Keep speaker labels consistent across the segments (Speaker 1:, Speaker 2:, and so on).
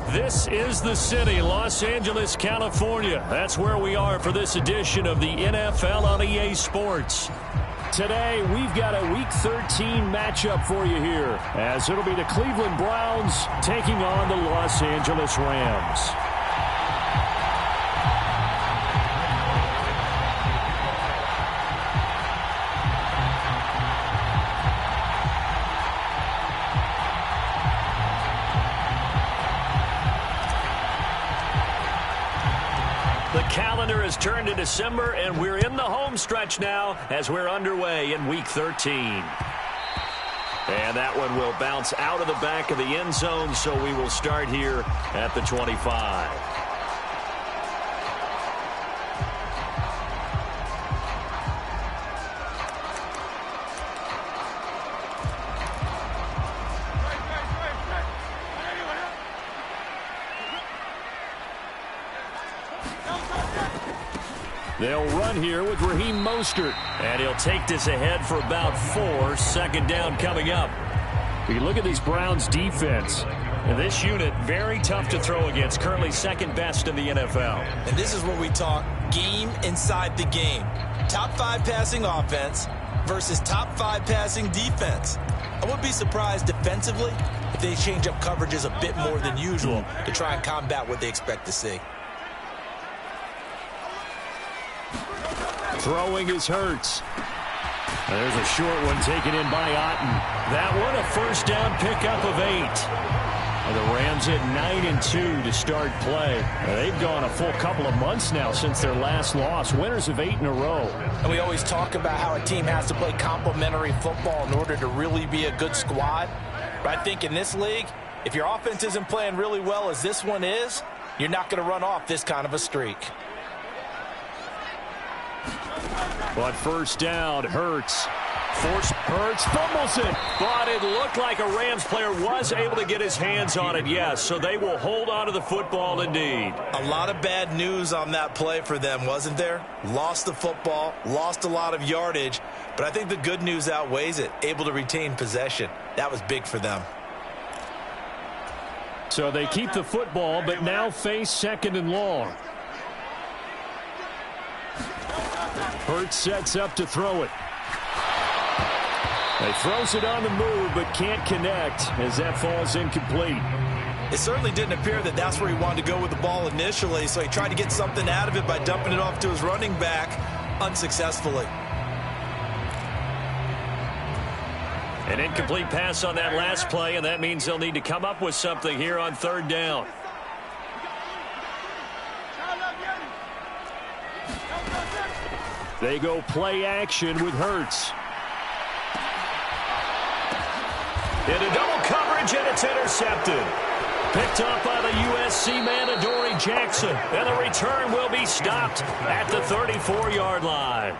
Speaker 1: This is the city, Los Angeles, California. That's where we are for this edition of the NFL on EA Sports. Today, we've got a Week 13 matchup for you here, as it'll be the Cleveland Browns taking on the Los Angeles Rams. The calendar has turned to December, and we're in the home stretch now as we're underway in Week 13. And that one will bounce out of the back of the end zone, so we will start here at the 25. They'll run here with Raheem Mostert, and he'll take this ahead for about 4. Second down coming up. We look at these Browns defense. And this unit, very tough to throw against, currently second best in the NFL.
Speaker 2: And this is where we talk game inside the game. Top 5 passing offense versus top 5 passing defense. I wouldn't be surprised defensively if they change up coverages a bit more than usual to try and combat what they expect to see.
Speaker 1: Throwing is Hurts. There's a short one taken in by Matten. That one a first down pickup of 8. And the Rams at 9-2 to start play. They've gone a full couple of months now since their last loss. Winners of 8 in a row.
Speaker 2: And we always talk about how a team has to play complementary football in order to really be a good squad. But I think in this league, if your offense isn't playing really well as this one is, you're not going to run off this kind of a streak.
Speaker 1: But first down, Hurts. Hurts fumbles it. But it looked like a Rams player was able to get his hands on it, yes. So they will hold on to the football indeed.
Speaker 2: A lot of bad news on that play for them, wasn't there? Lost the football, lost a lot of yardage. But I think the good news outweighs it. Able to retain possession. That was big for them.
Speaker 1: So they keep the football, but now face second and long. Hurts sets up to throw it. He throws it on the move, but can't connect as that falls incomplete.
Speaker 2: It certainly didn't appear that that's where he wanted to go with the ball initially, so he tried to get something out of it by dumping it off to his running back unsuccessfully.
Speaker 1: An incomplete pass on that last play, and that means they'll need to come up with something here on third down. They go play action with Hurts. Into double coverage, and it's intercepted. Picked up by the USC man, Adoree Jackson. And the return will be stopped at the 34-yard line.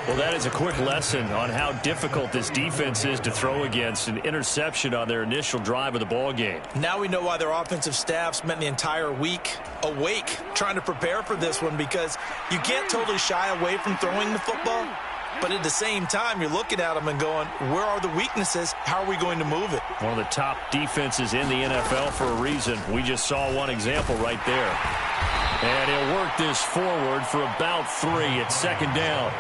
Speaker 1: Well, that is a quick lesson on how difficult this defense is to throw against. An interception on their initial drive of the ball game.
Speaker 2: Now we know why their offensive staff spent the entire week awake trying to prepare for this one, because you can't totally shy away from throwing the football. But at the same time, you're looking at them and going, where are the weaknesses? How are we going to move it?
Speaker 1: One of the top defenses in the NFL for a reason. We just saw one example right there. And he'll work this forward for about 3 at second down.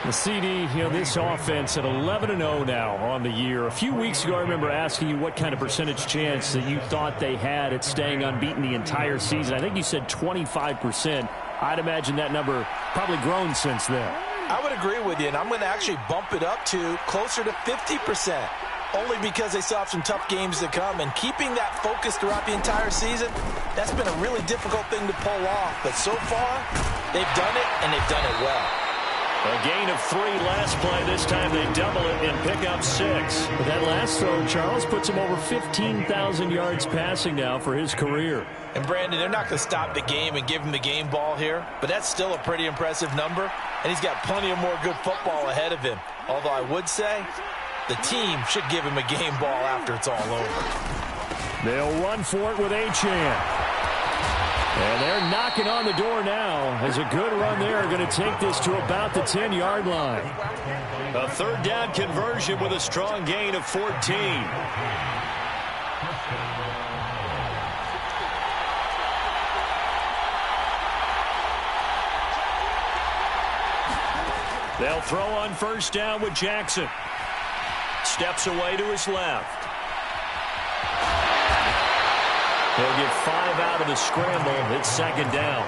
Speaker 1: The CD, this offense at 11-0 now on the year. A few weeks ago, I remember asking you what kind of percentage chance that you thought they had at staying unbeaten the entire season. I think you said 25%. I'd imagine that number probably grown since then.
Speaker 2: I would agree with you, and I'm going to actually bump it up to closer to 50%, only because they still have some tough games to come. And keeping that focus throughout the entire season, that's been a really difficult thing to pull off. But so far, they've done it, and they've done it well.
Speaker 1: A gain of 3 last play. This time they double it and pick up 6. But that last throw, Charles, puts him over 15,000 yards passing now for his career.
Speaker 2: And, Brandon, they're not going to stop the game and give him the game ball here, but that's still a pretty impressive number, and he's got plenty of more good football ahead of him. Although I would say the team should give him a game ball after it's all over.
Speaker 1: They'll run for it with Achane. And they're knocking on the door now as a good run there. Going to take this to about the 10-yard line. A third down conversion with a strong gain of 14. They'll throw on first down with Jackson. Steps away to his left. He'll get 5 out of the scramble. It's second down.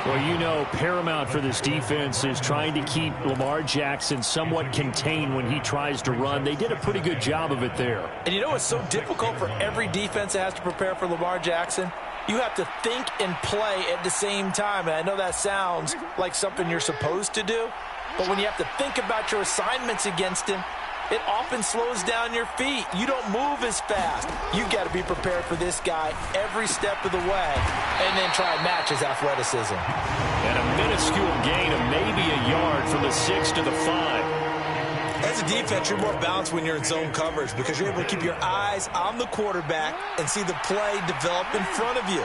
Speaker 1: Well, you know, paramount for this defense is trying to keep Lamar Jackson somewhat contained when he tries to run. They did a pretty good job of it there.
Speaker 2: And you know what's so difficult for every defense that has to prepare for Lamar Jackson? You have to think and play at the same time. And I know that sounds like something you're supposed to do, but when you have to think about your assignments against him, it often slows down your feet. You don't move as fast. You've got to be prepared for this guy every step of the way and then try and match his athleticism.
Speaker 1: And a minuscule gain of maybe a yard from the 6 to the 5.
Speaker 2: As a defense, you're more balanced when you're in zone coverage because you're able to keep your eyes on the quarterback and see the play develop in front of you.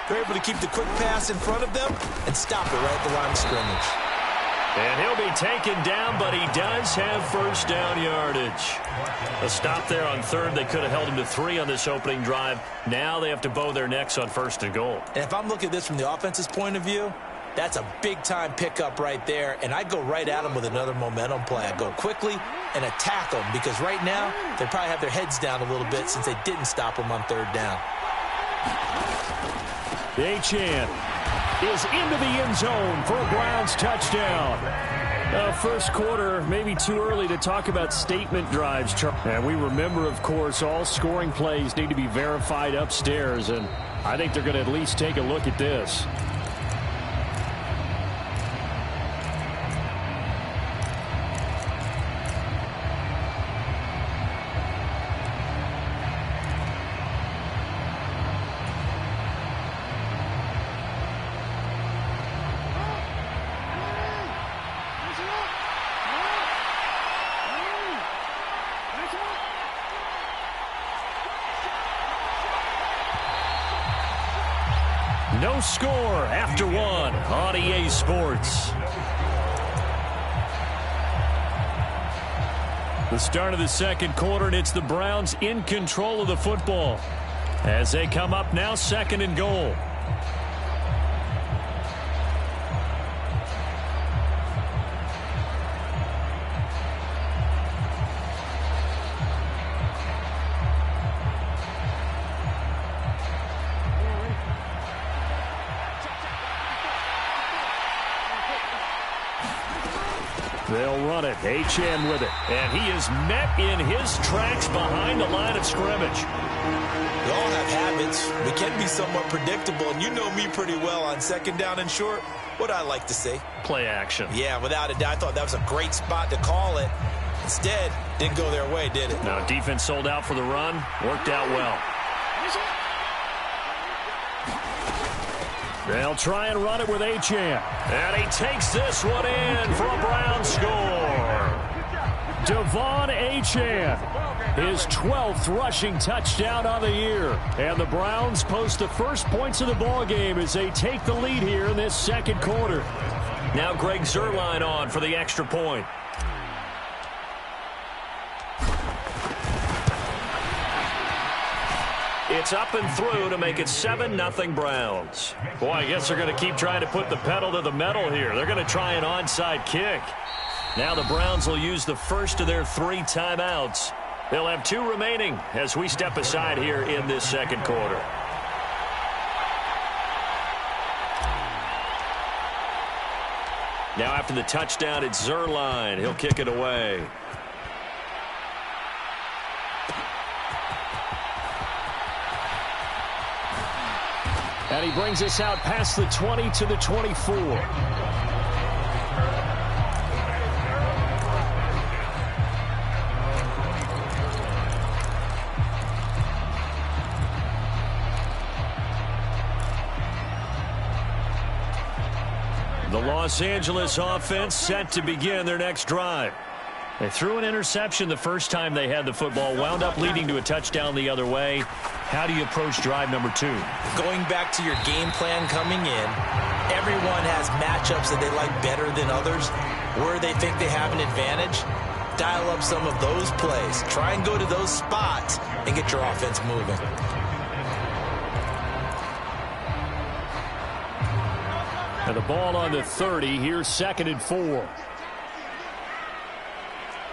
Speaker 2: You're able to keep the quick pass in front of them and stop it right at the line of scrimmage.
Speaker 1: And he'll be taken down, but he does have first down yardage. A stop there on third. They could have held him to 3 on this opening drive. Now they have to bow their necks on first and goal.
Speaker 2: And if I'm looking at this from the offense's point of view, that's a big-time pickup right there. And I go right at them with another momentum play. I go quickly and attack them because right now they probably have their heads down a little bit since they didn't stop them on third down.
Speaker 1: Achane is into the end zone for a Browns touchdown. First quarter, maybe too early to talk about statement drives. And we remember, of course, all scoring plays need to be verified upstairs, and I think they're going to at least take a look at this. No score after 1 on EA Sports. The start of the second quarter, and it's the Browns in control of the football as they come up now second and goal. They'll run it. Achane with it. And he is met in his tracks behind the line of scrimmage.
Speaker 2: We all have habits. We can be somewhat predictable, and you know me pretty well on second down and short. What I like to say?
Speaker 1: Play action.
Speaker 2: Yeah, without a doubt. I thought that was a great spot to call it. Instead, didn't go their way, did it?
Speaker 1: Now, defense sold out for the run. Worked out well. They'll try and run it with Achane. And he takes this one in for a Brown score. Devon Achane, his 12th rushing touchdown on the year. And the Browns post the first points of the ballgame as they take the lead here in this second quarter. Now Greg Zuerlein on for the extra point. It's up and through to make it 7-0 Browns. Boy, I guess they're going to keep trying to put the pedal to the metal here. They're going to try an onside kick. Now the Browns will use the first of their 3 timeouts. They'll have 2 remaining as we step aside here in this second quarter. Now after the touchdown, it's Zuerlein. He'll kick it away. And he brings us out past the 20 to the 24. The Los Angeles offense set to begin their next drive. They threw an interception the first time they had the football, wound up leading to a touchdown the other way. How do you approach drive number 2?
Speaker 2: Going back to your game plan coming in, everyone has matchups that they like better than others. Where they think they have an advantage, dial up some of those plays. Try and go to those spots and get your offense moving.
Speaker 1: And the ball on the 30. Here's 2nd and 4.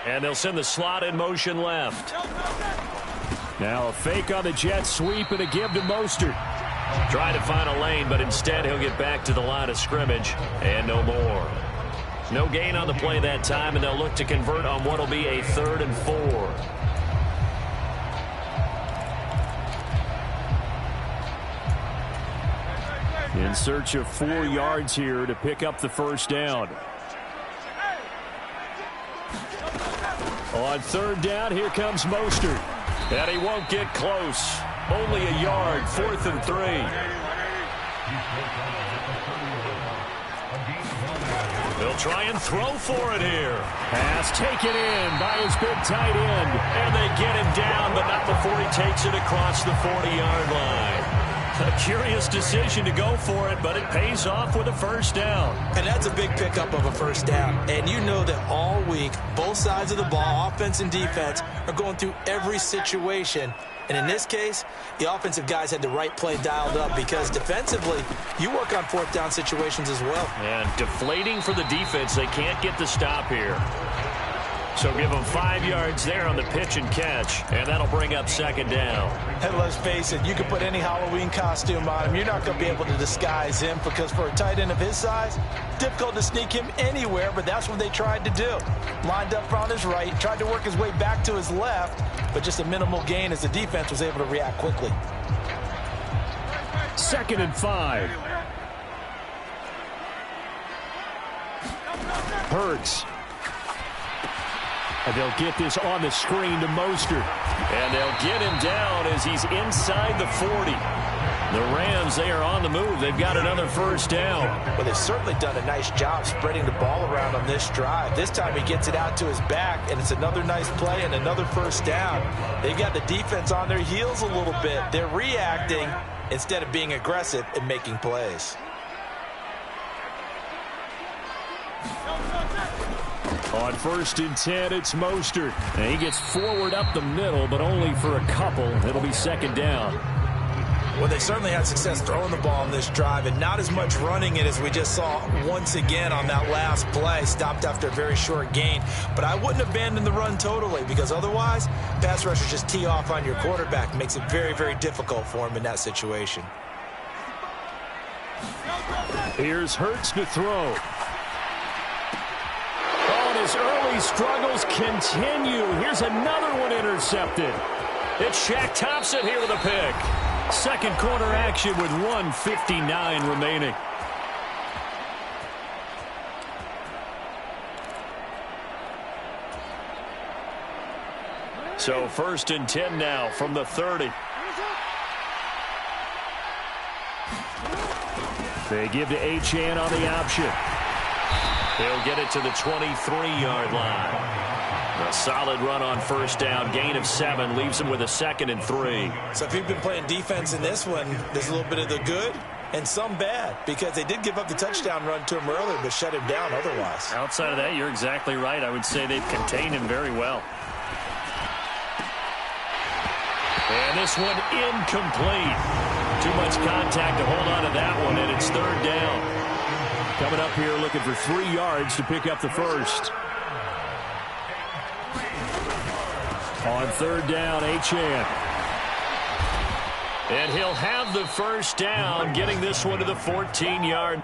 Speaker 1: And they'll send the slot in motion left. Now a fake on the jet sweep and a give to Mostert. Trying to find a lane, but instead he'll get back to the line of scrimmage and no more. No gain on the play that time, and they'll look to convert on what will be a 3rd and 4. In search of 4 yards here to pick up the first down. On 3rd down, here comes Mostert. And he won't get close. Only a yard, 4th and 3. They'll try and throw for it here. Pass taken in by his big tight end. And they get him down, but not before he takes it across the 40-yard line. A curious decision to go for it, but it pays off with a first down.
Speaker 2: And that's a big pickup of a first down. And you know that all week, both sides of the ball, offense and defense, are going through every situation. And in this case, the offensive guys had the right play dialed up because defensively, you work on 4th down situations as well.
Speaker 1: And deflating for the defense. They can't get the stop here. So give them 5 yards there on the pitch and catch, and that'll bring up 2nd down.
Speaker 2: And let's face it, you can put any Halloween costume on him. You're not going to be able to disguise him because for a tight end of his size, difficult to sneak him anywhere, but that's what they tried to do. Lined up on his right, tried to work his way back to his left, but just a minimal gain as the defense was able to react quickly.
Speaker 1: 2nd and 5. Hurts. And they'll get this on the screen to Mostert. And they'll get him down as he's inside the 40. The Rams, they are on the move. They've got another first down.
Speaker 2: Well, they've certainly done a nice job spreading the ball around on this drive. This time he gets it out to his back, and it's another nice play and another first down. They've got the defense on their heels a little bit. They're reacting instead of being aggressive and making plays.
Speaker 1: On 1st and 10, it's Mostert. And he gets forward up the middle, but only for a couple. It'll be 2nd down.
Speaker 2: Well, they certainly had success throwing the ball on this drive and not as much running it as we just saw once again on that last play. Stopped after a very short gain. But I wouldn't abandon the run totally because otherwise, pass rushers just tee off on your quarterback. Makes it very, very difficult for him in that situation.
Speaker 1: Here's Hurts to throw. His early struggles continue. Here's another one intercepted. It's Shaq Thompson here with a pick. 2nd quarter action with 1:59 remaining. So 1st and 10 now from the 30. They give to Achane on the option. He'll get it to the 23-yard line. A solid run on first down. Gain of 7 leaves him with a 2nd and 3.
Speaker 2: So if you've been playing defense in this one, there's a little bit of the good and some bad because they did give up the touchdown run to him earlier but shut him down otherwise.
Speaker 1: Outside of that, you're exactly right. I would say they've contained him very well. And this one incomplete. Too much contact to hold on to that one, and it's 3rd down. Coming up here looking for 3 yards to pick up the first. On 3rd down, Achane. And he'll have the first down, getting this one to the 14-yard.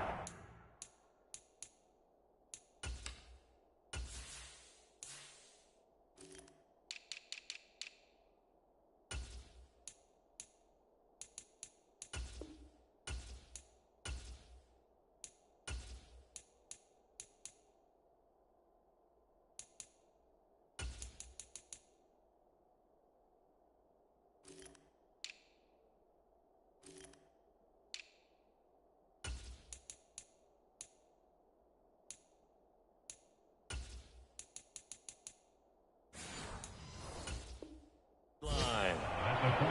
Speaker 1: Line.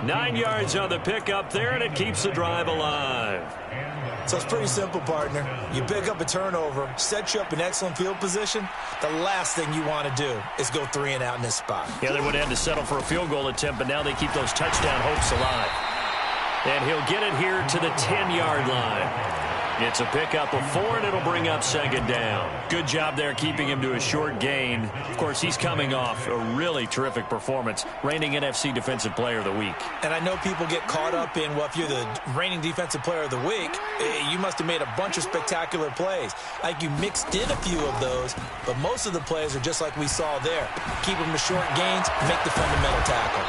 Speaker 1: 9 yards on the pickup there, and it keeps the drive alive.
Speaker 2: So it's pretty simple, partner. You pick up a turnover, set you up in excellent field position. The last thing you want to do is go 3 and out in this spot.
Speaker 1: Yeah, they would have had to settle for a field goal attempt, but now they keep those touchdown hopes alive. And he'll get it here to the 10-yard line. It's a pickup of 4, and it'll bring up second down. Good job there keeping him to a short gain. Of course, he's coming off a really terrific performance, reigning NFC Defensive Player of the Week.
Speaker 2: And I know people get caught up in, well, if you're the reigning Defensive Player of the Week, you must have made a bunch of spectacular plays. Like you mixed in a few of those, but most of the plays are just like we saw there. Keep them to short gains, make the fundamental tackle.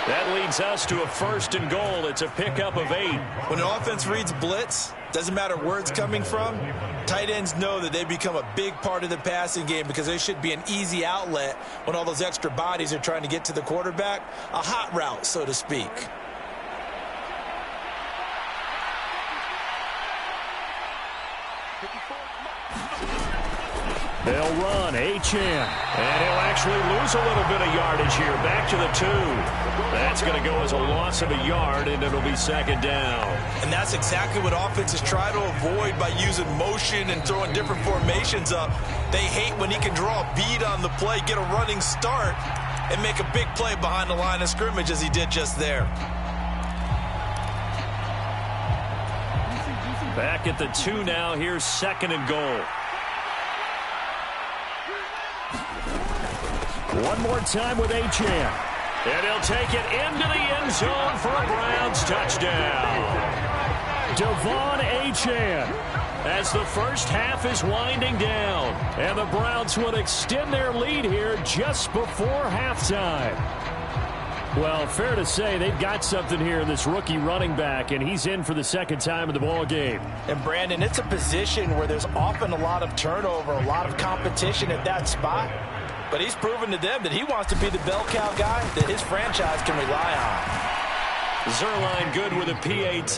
Speaker 1: That leads us to a 1st and goal. It's a pickup of 8.
Speaker 2: When the offense reads blitz, doesn't matter where it's coming from, tight ends know that they become a big part of the passing game because there should be an easy outlet when all those extra bodies are trying to get to the quarterback. A hot route, so to speak.
Speaker 1: They'll run Achane, and he'll actually lose a little bit of yardage here. Back to the 2. That's going to go as a loss of a yard, and it'll be second down.
Speaker 2: And that's exactly what offenses try to avoid by using motion and throwing different formations up. They hate when he can draw a bead on the play, get a running start, and make a big play behind the line of scrimmage as he did just there.
Speaker 1: Back at the 2 now. Here's 2nd and goal. One more time with Achane. And he'll take it into the end zone for a Browns touchdown. Devon Achane as the first half is winding down. And the Browns will extend their lead here just before halftime. Well, fair to say they've got something here in this rookie running back, and he's in for the 2nd time of the ball game.
Speaker 2: And, Brandon, it's a position where there's often a lot of turnover, a lot of competition at that spot. But he's proven to them that he wants to be the bell cow guy that his franchise can rely on.
Speaker 1: Zerline good with a PAT.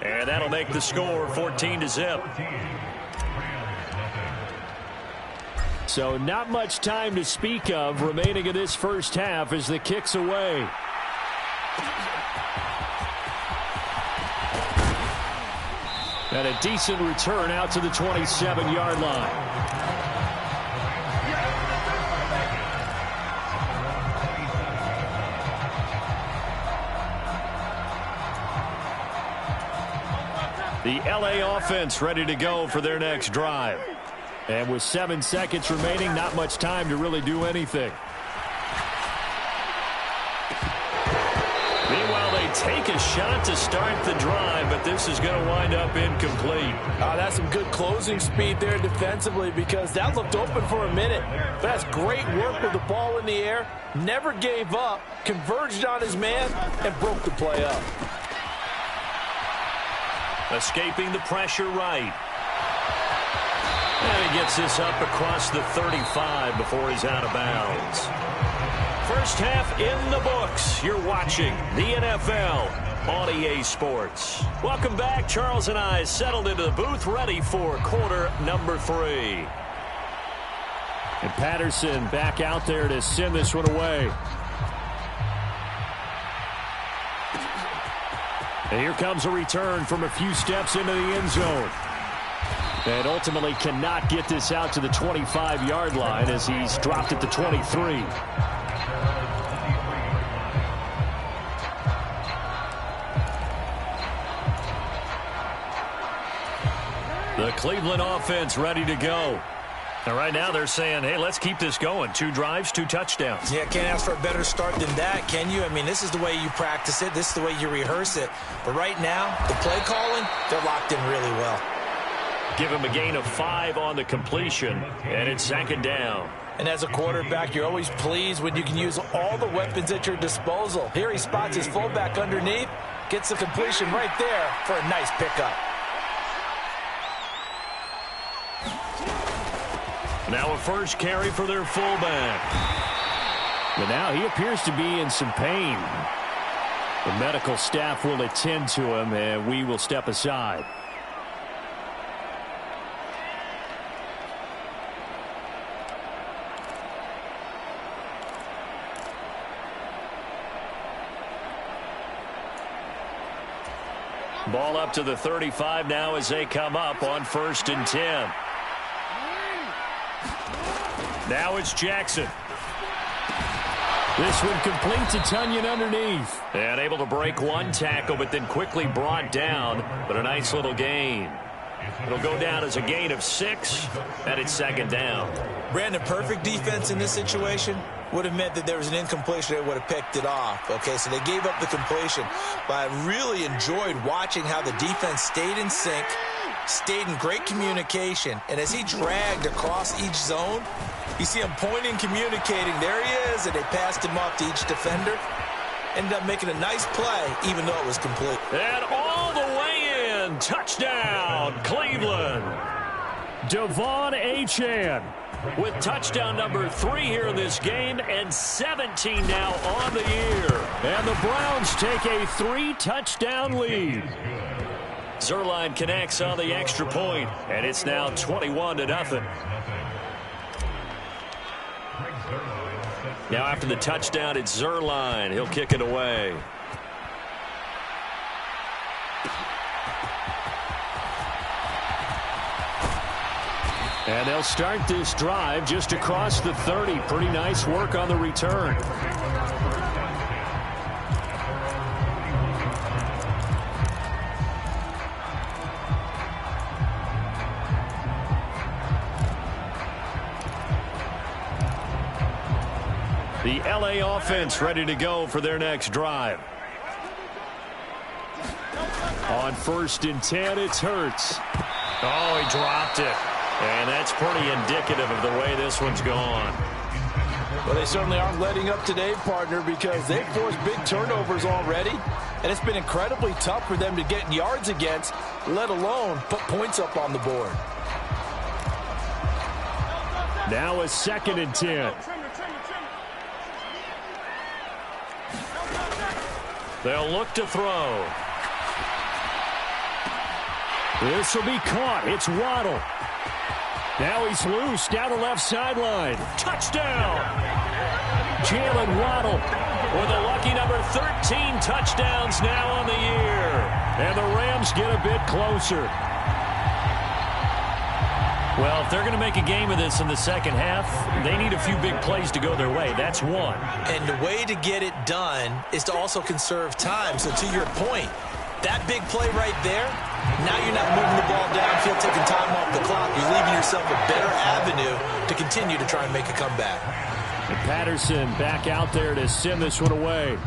Speaker 1: And that'll make the score 14-0. So not much time to speak of remaining in this first half as the kick's away. And a decent return out to the 27-yard line. The LA offense ready to go for their next drive. And with 7 seconds remaining, not much time to really do anything. Meanwhile, they take a shot to start the drive, but this is going to wind up incomplete.
Speaker 2: That's some good closing speed there defensively because that looked open for a minute. But that's great work with the ball in the air. Never gave up, converged on his man, and broke the play up.
Speaker 1: Escaping the pressure right. And he gets this up across the 35 before he's out of bounds. First half in the books. You're watching the NFL on EA Sports. Welcome back. Charles and I settled into the booth ready for quarter number 3. And Patterson back out there to send this one away. And here comes a return from a few steps into the end zone. And ultimately cannot get this out to the 25-yard line as he's dropped at the 23. The Cleveland offense ready to go. And right now they're saying, hey, let's keep this going. 2 drives, 2 touchdowns.
Speaker 2: Yeah, can't ask for a better start than that, can you? I mean, this is the way you practice it. This is the way you rehearse it. But right now, the play calling, they're locked in really well.
Speaker 1: Give him a gain of 5 on the completion, and it's 2nd down.
Speaker 2: And as a quarterback, you're always pleased when you can use all the weapons at your disposal. Here he spots his fullback underneath, gets the completion right there for a nice pickup.
Speaker 1: Now a first carry for their fullback. But now he appears to be in some pain. The medical staff will attend to him, and we will step aside. Ball up to the 35 now as they come up on 1st and 10. Now it's Jackson. This one complete to Tunyon underneath. And able to break one tackle, but then quickly brought down. But a nice little gain. It'll go down as a gain of 6, and it's second down.
Speaker 2: Brandon, perfect defense in this situation would have meant that there was an incompletion that would have picked it off. Okay, so they gave up the completion. But I really enjoyed watching how the defense stayed in sync, stayed in great communication, and as he dragged across each zone, you see him pointing, communicating. There he is, and they passed him off to each defender. Ended up making a nice play, even though it was complete.
Speaker 1: And all the way in. Touchdown, Cleveland. Devon Achane with touchdown number 3 here in this game, and 17 now on the year. And the Browns take a 3-touchdown lead. Zuerlein connects on the extra point, and it's now 21-0. Now after the touchdown, it's Zuerlein. He'll kick it away. And they'll start this drive just across the 30. Pretty nice work on the return. The LA offense ready to go for their next drive. On 1st and 10, it's Hurts. Oh, he dropped it. And that's pretty indicative of the way this one's gone.
Speaker 2: Well, they certainly aren't letting up today, partner, because they've forced big turnovers already. And it's been incredibly tough for them to get yards against, let alone put points up on the board.
Speaker 1: Now a 2nd and 10. They'll look to throw. This will be caught. It's Waddle. Now he's loose down the left sideline. Touchdown! Jalen Waddle with a lucky number 13 touchdowns now on the year. And the Rams get a bit closer. Well, if they're going to make a game of this in the second half, they need a few big plays to go their way. That's one.
Speaker 2: And the way to get it done is to also conserve time. So to your point, that big play right there, now you're not moving the ball downfield, taking time off the clock. You're leaving yourself a better avenue to continue to try and make a comeback.
Speaker 1: And Patterson back out there to send this one away.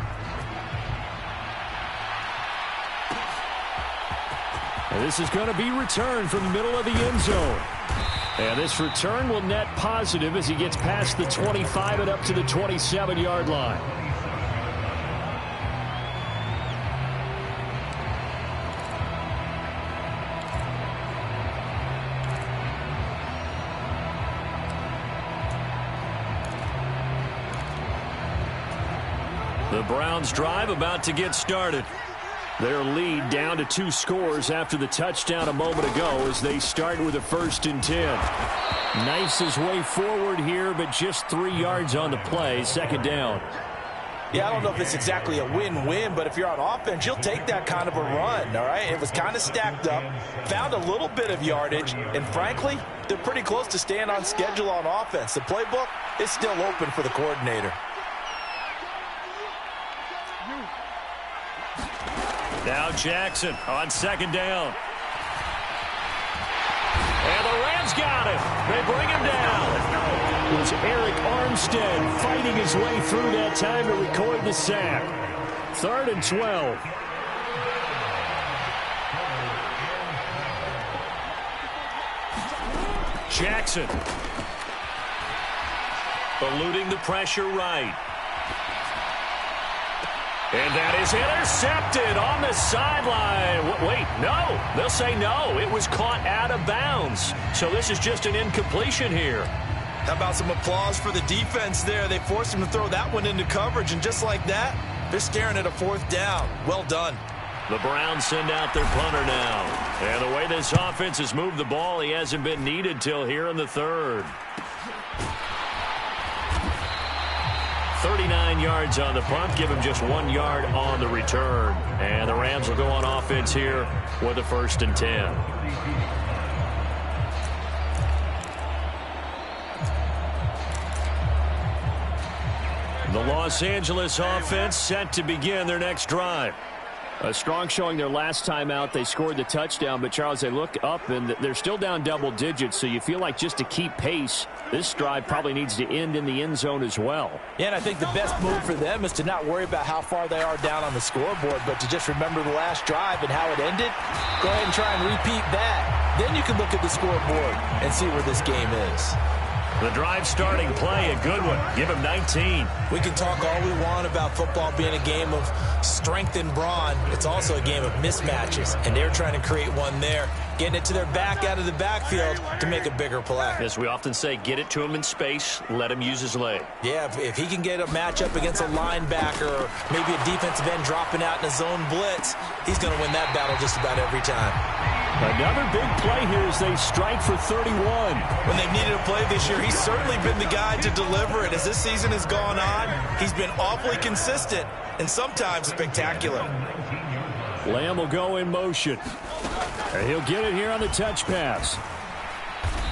Speaker 1: And this is going to be returned from the middle of the end zone. And this return will net positive as he gets past the 25 and up to the 27-yard line. The Browns drive about to get started. Their lead down to 2 scores after the touchdown a moment ago as they start with a 1st and 10. Knifes his way forward here, but just 3 yards on the play. 2nd down.
Speaker 2: Yeah, I don't know if it's exactly a win-win, but if you're on offense, you'll take that kind of a run, all right? It was kind of stacked up, found a little bit of yardage, and frankly, they're pretty close to staying on schedule on offense. The playbook is still open for the coordinator.
Speaker 1: Now Jackson on 2nd down. And the Rams got it. They bring him down. It was Eric Armstead fighting his way through that time to record the sack. 3rd and 12. Jackson. Eluding the pressure right. And that is intercepted on the sideline. Wait, no. They'll say no. It was caught out of bounds. So this is just an incompletion here.
Speaker 2: How about some applause for the defense there? They forced him to throw that one into coverage, and just like that, they're staring at a 4th down. Well done.
Speaker 1: The Browns send out their punter now. And the way this offense has moved the ball, he hasn't been needed till here in the 3rd. 39 yards on the punt, give him just 1 yard on the return. And the Rams will go on offense here with a 1st and 10. The Los Angeles offense set to begin their next drive.
Speaker 3: A strong showing their last time out. They scored the touchdown, but, Charles, they look up, and they're still down double digits, so you feel like just to keep pace, this drive probably needs to end in the end zone as well.
Speaker 2: Yeah, and I think the best move for them is to not worry about how far they are down on the scoreboard, but to just remember the last drive and how it ended. Go ahead and try and repeat that. Then you can look at the scoreboard and see where this game is.
Speaker 1: The drive starting play, a good one. Give him 19.
Speaker 2: We can talk all we want about football being a game of strength and brawn. It's also a game of mismatches, and they're trying to create one there, getting it to their back out of the backfield to make a bigger play.
Speaker 1: As we often say, get it to him in space, let him use his leg.
Speaker 2: Yeah, if he can get a matchup against a linebacker or maybe a defensive end dropping out in a zone blitz, he's going to win that battle just about every time.
Speaker 3: Another big play here as they strike for 31.
Speaker 2: When they've needed a play this year, he's certainly been the guy to deliver it. As this season has gone on, he's been awfully consistent and sometimes spectacular.
Speaker 3: Lamb will go in motion. And he'll get it here on the touch pass.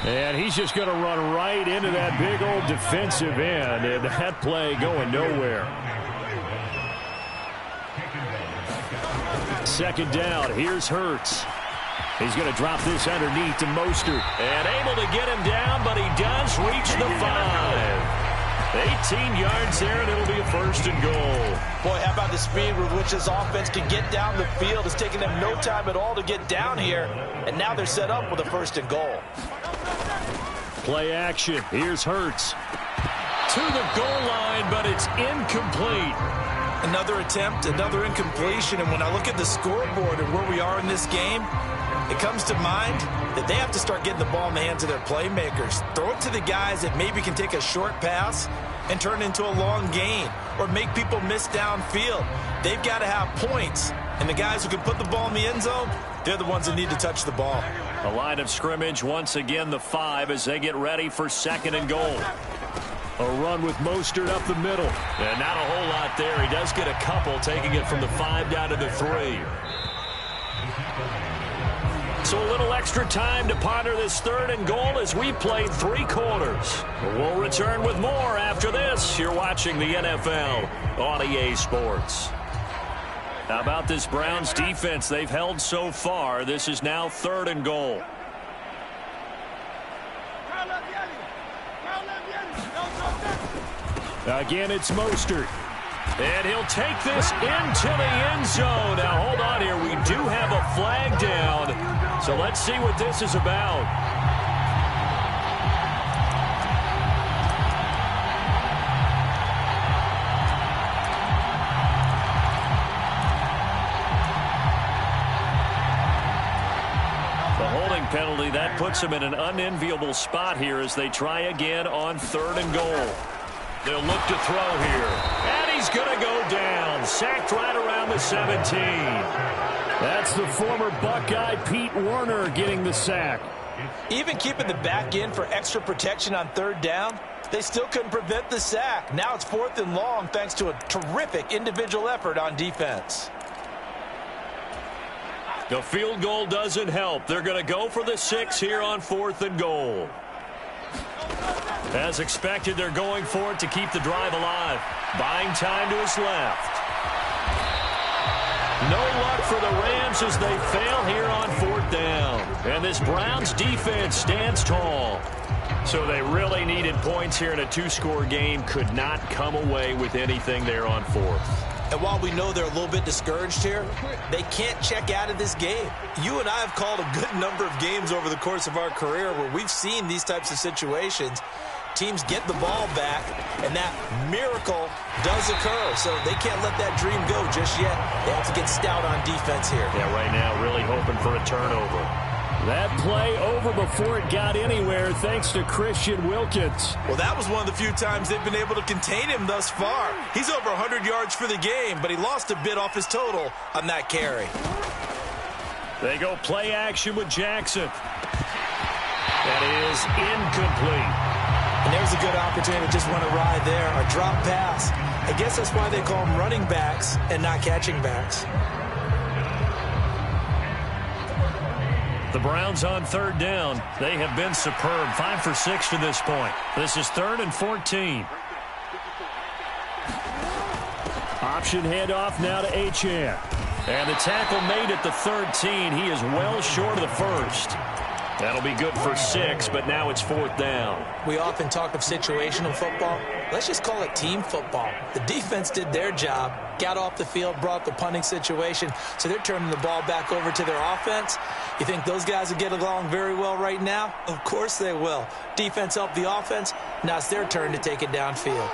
Speaker 3: And he's just going to run right into that big old defensive end, and that play going nowhere. Second down, here's Hurts. He's going to drop this underneath to Mostert.
Speaker 1: And able to get him down, but he does reach the 5. 18 yards there, and it'll be a first and goal.
Speaker 2: Boy, how about the speed with which this offense can get down the field? It's taken them no time at all to get down here, and now they're set up with a first and goal.
Speaker 3: Play action. Here's Hurts.
Speaker 1: To the goal line, but it's incomplete.
Speaker 2: Another attempt, another incompletion, and when I look at the scoreboard and where we are in this game, it comes to mind that they have to start getting the ball in the hands of their playmakers. Throw it to the guys that maybe can take a short pass and turn it into a long gain or make people miss downfield. They've got to have points, and the guys who can put the ball in the end zone, they're the ones that need to touch the ball.
Speaker 1: A line of scrimmage, once again the 5 as they get ready for second and goal.
Speaker 3: A run with Mostert up the middle.
Speaker 1: And not a whole lot there. He does get a couple, taking it from the 5 down to the 3. So a little extra time to ponder this third and goal as we played 3 quarters. We'll return with more after this. You're watching the NFL on EA Sports. How about this Browns defense they've held so far? This is now third and goal.
Speaker 3: Again, it's Mostert.
Speaker 1: And he'll take this into the end zone. Now, hold on here. We do have a flag down. So let's see what this is about. The holding penalty, that puts them in an unenviable spot here as they try again on third and goal. They'll look to throw here. And he's going to go down. Sacked right around the 17.
Speaker 3: That's the former Buckeye Pete Werner getting the sack.
Speaker 2: Even keeping the back end for extra protection on third down, they still couldn't prevent the sack. Now it's 4th and long thanks to a terrific individual effort on defense.
Speaker 1: The field goal doesn't help. They're going to go for the 6 here on 4th and goal. As expected, they're going for it to keep the drive alive. Buying time to his left. No luck for the Rams as they fail here on 4th down. And this Browns defense stands tall. So they really needed points here in a 2-score game. Could not come away with anything there on 4th.
Speaker 2: And while we know they're a little bit discouraged here, they can't check out of this game. You and I have called a good number of games over the course of our career where we've seen these types of situations. Teams get the ball back, and that miracle does occur. So they can't let that dream go just yet. They have to get stout on defense here.
Speaker 1: Yeah, right now really hoping for a turnover.
Speaker 3: That play over before it got anywhere thanks to Christian Wilkins.
Speaker 2: Well, that was one of the few times they've been able to contain him thus far. He's over 100 yards for the game, but he lost a bit off his total on that carry.
Speaker 1: They go play action with Jackson. That is incomplete.
Speaker 2: And there's a good opportunity to just run a ride there, a drop pass. I guess that's why they call them running backs and not catching backs.
Speaker 1: The Browns on third down. They have been superb. 5 for 6 to this point. This is 3rd and 14.
Speaker 3: Option handoff now to Achane.
Speaker 1: And the tackle made at the 13. He is well short of the first. That'll be good for 6, but now it's 4th down.
Speaker 2: We often talk of situational football. Let's just call it team football. The defense did their job, got off the field, brought the punting situation, so they're turning the ball back over to their offense. You think those guys will get along very well right now? Of course they will. Defense helped the offense. Now it's their turn to take it downfield.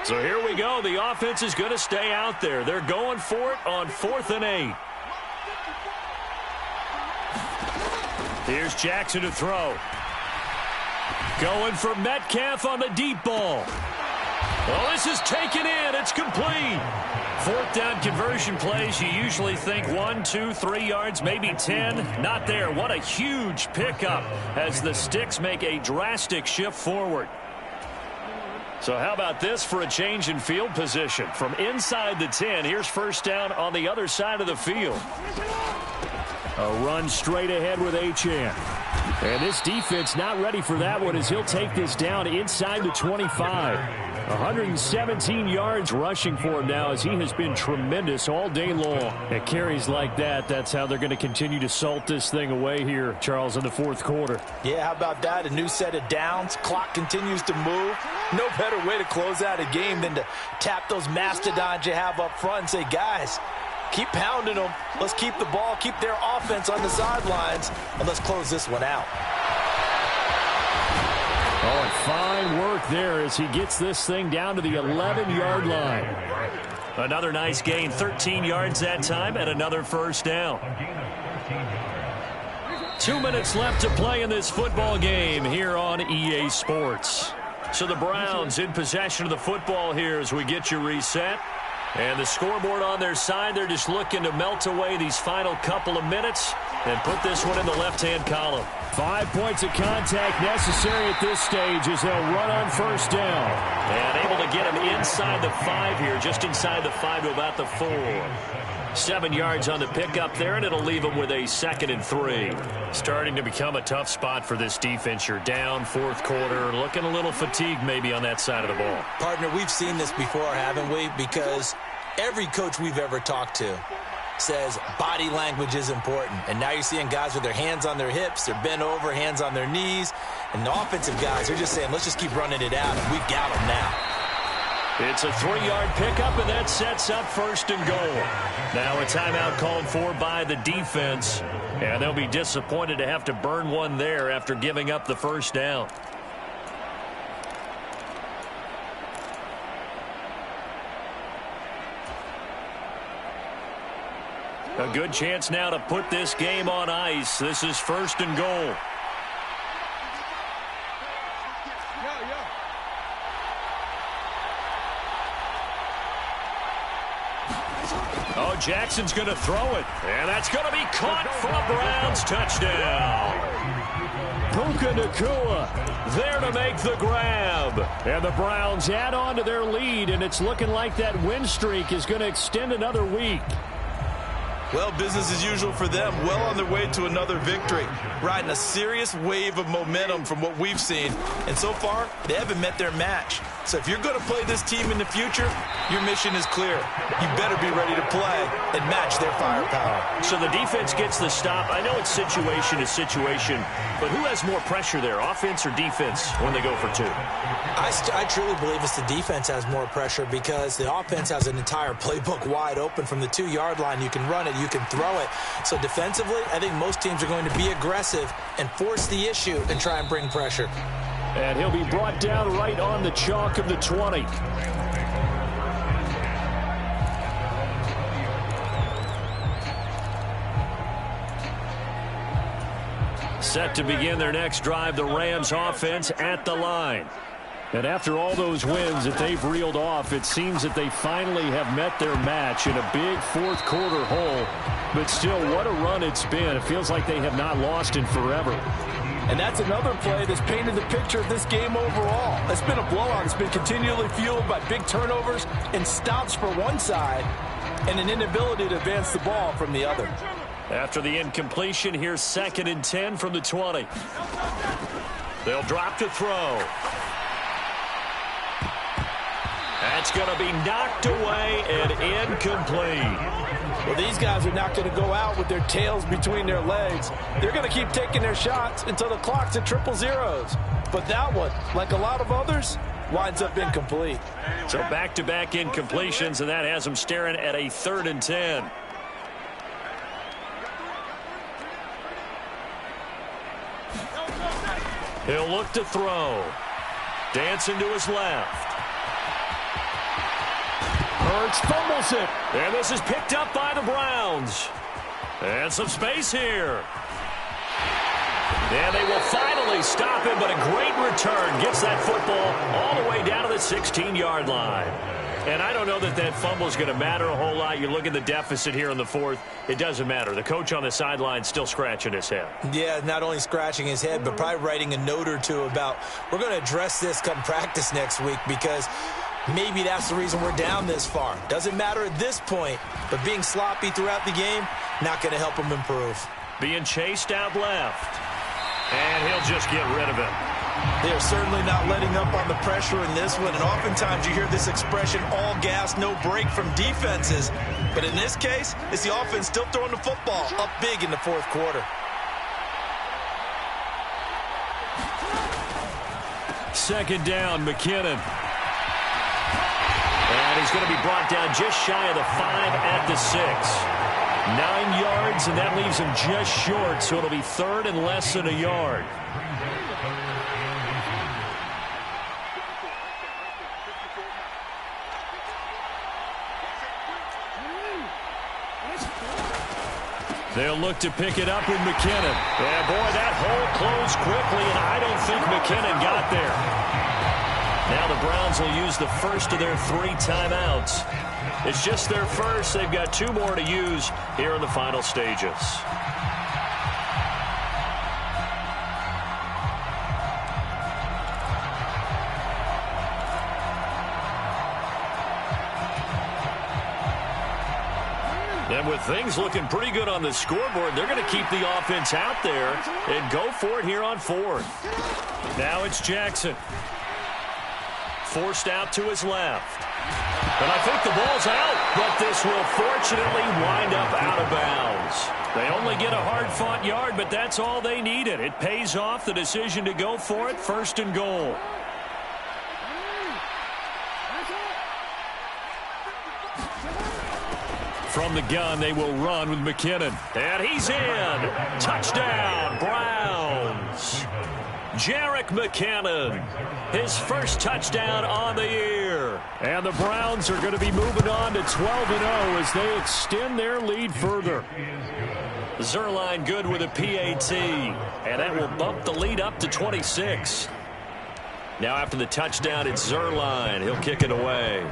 Speaker 1: So here we go. The offense is going to stay out there. They're going for it on 4th and 8. Here's Jackson to throw. Going for Metcalf on the deep ball. Well, this is taken in. It's complete. 4th down conversion plays, you usually think 1, 2, 3 yards, maybe 10. Not there. What a huge pickup as the Sticks make a drastic shift forward. So how about this for a change in field position? From inside the 10, here's 1st down on the other side of the field.
Speaker 3: A run straight ahead with Achane. And this defense not ready for that one as he'll take this down inside the 25. 117 yards rushing for him now as he has been tremendous all day long. At carries like that, that's how they're going to continue to salt this thing away here, Charles, in the 4th quarter.
Speaker 2: Yeah, how about that? A new set of downs. Clock continues to move. No better way to close out a game than to tap those mastodons you have up front and say, guys, keep pounding them. Let's keep the ball, keep their offense on the sidelines, and let's close this one out.
Speaker 3: Oh, and fine work there as he gets this thing down to the 11-yard line.
Speaker 1: Another nice gain, 13 yards that time, and another 1st down. 2 minutes left to play in this football game here on EA Sports. So the Browns in possession of the football here as we get you reset. And the scoreboard on their side, they're just looking to melt away these final couple of minutes and put this one in the left-hand column.
Speaker 3: 5 points of contact necessary at this stage as they'll run on 1st down.
Speaker 1: And able to get him inside the 5 here, just inside the 5 to about the 4. 7 yards on the pickup there, and it'll leave him with a 2nd and 3. Starting to become a tough spot for this defense. You're down 4th quarter, looking a little fatigued maybe on that side of the ball.
Speaker 2: Partner, we've seen this before, haven't we? Because every coach we've ever talked to says body language is important. And now you're seeing guys with their hands on their hips, they're bent over, hands on their knees. And the offensive guys are just saying, let's just keep running it out, and we've got them now.
Speaker 1: It's a 3-yard pickup, and that sets up 1st and goal. Now a timeout called for by the defense, and they'll be disappointed to have to burn one there after giving up the 1st down. A good chance now to put this game on ice. This is 1st and goal. Oh, Jackson's going to throw it. And that's going to be caught for a Browns touchdown.
Speaker 3: Puka Nacua there to make the grab. And the Browns add on to their lead, and it's looking like that win streak is going to extend another week.
Speaker 2: Well, business as usual for them. Well on their way to another victory. Riding a serious wave of momentum from what we've seen. And so far, they haven't met their match. So if you're going to play this team in the future, your mission is clear. You better be ready to play and match their firepower.
Speaker 1: So the defense gets the stop. I know it's situation to situation, but who has more pressure there, offense or defense, when they go for 2?
Speaker 2: I truly believe it's the defense has more pressure because the offense has an entire playbook wide open from the 2-yard line. You can run it, you can throw it. So defensively, I think most teams are going to be aggressive and force the issue and try and bring pressure.
Speaker 3: And he'll be brought down right on the chalk of the 20.
Speaker 1: Set to begin their next drive, the Rams offense at the line.
Speaker 3: And after all those wins that they've reeled off, it seems that they finally have met their match in a big 4th quarter hole. But still, what a run it's been. It feels like they have not lost in forever.
Speaker 4: And that's another play that's painted the picture of this game overall. It's been a blowout. It's been continually fueled by big turnovers and stops for one side and an inability to advance the ball from the other.
Speaker 1: After the incompletion, here's 2nd and 10 from the 20. They'll drop to throw. And That's going to be knocked away and incomplete.
Speaker 4: Well, these guys are not going to go out with their tails between their legs. They're going to keep taking their shots until the clock's at triple zeros. But that one, like a lot of others, winds up incomplete.
Speaker 1: So back-to-back incompletions, and that has them staring at a 3rd and 10. He'll look to throw. Dancing to his left.
Speaker 3: Hurts fumbles it.
Speaker 1: And this is picked up by the Browns. And some space here. And they will finally stop him, but a great return. Gets that football all the way down to the 16-yard line. And I don't know that that fumble is going to matter a whole lot. You look at the deficit here in the 4th. It doesn't matter. The coach on the sideline still scratching his head.
Speaker 2: Yeah, not only scratching his head, but probably writing a note or two about, we're going to address this come practice next week, because maybe that's the reason we're down this far. Doesn't matter at this point, but being sloppy throughout the game, not going to help him improve.
Speaker 1: Being chased out left. And he'll just get rid of it.
Speaker 2: They are certainly not letting up on the pressure in this one, and oftentimes you hear this expression, all gas, no break from defenses. But in this case, it's the offense still throwing the football up big in the 4th quarter.
Speaker 1: Second down, McKinnon. And he's going to be brought down just shy of the 5 at the 6. 9 yards, and that leaves him just short, so it'll be 3rd and less than a yard. They'll look to pick it up with McKinnon. Yeah, boy, that hole closed quickly, and I don't think McKinnon got there. Now the Browns will use the first of their 3 timeouts. It's just their first. They've got 2 more to use here in the final stages. And with things looking pretty good on the scoreboard, they're going to keep the offense out there and go for it here on 4th. Now it's Jackson. Forced out to his left. And I think the ball's out, but this will fortunately wind up out of bounds. They only get a hard-fought yard, but that's all they needed. It pays off the decision to go for it, 1st and goal. From the gun, they will run with McKinnon. And he's in. Touchdown, Browns. Jerick McKinnon, his first touchdown on the year.
Speaker 3: And the Browns are going to be moving on to 12-0 as they extend their lead further.
Speaker 1: Zerline good with a PAT, and that will bump the lead up to 26. Now after the touchdown, it's Zerline. He'll kick it away.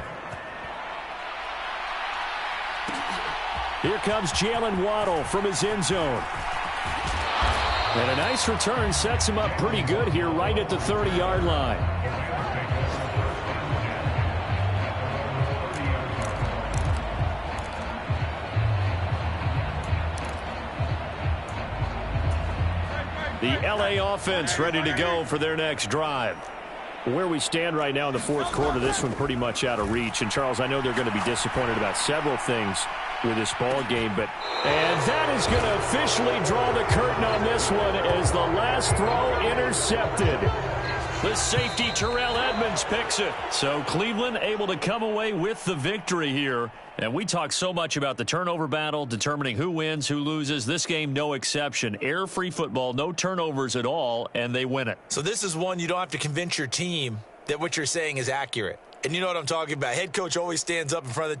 Speaker 3: Here comes Jalen Waddle from his end zone. And a nice return sets him up pretty good here right at the 30-yard line. The LA offense ready to go for their next drive. Where we stand right now in the 4th quarter, this one pretty much out of reach. And, Charles, I know they're going to be disappointed about several things with this ball game, and that is going to officially draw the curtain on this one as the last throw intercepted.
Speaker 1: The safety, Terrell Edmonds, picks it.
Speaker 3: So Cleveland able to come away with the victory here.
Speaker 1: And we talk so much about the turnover battle, determining who wins, who loses. This game, no exception. Air-free football, no turnovers at all, and they win it.
Speaker 2: So this is one you don't have to convince your team that what you're saying is accurate. And you know what I'm talking about. Head coach always stands up in front of the team.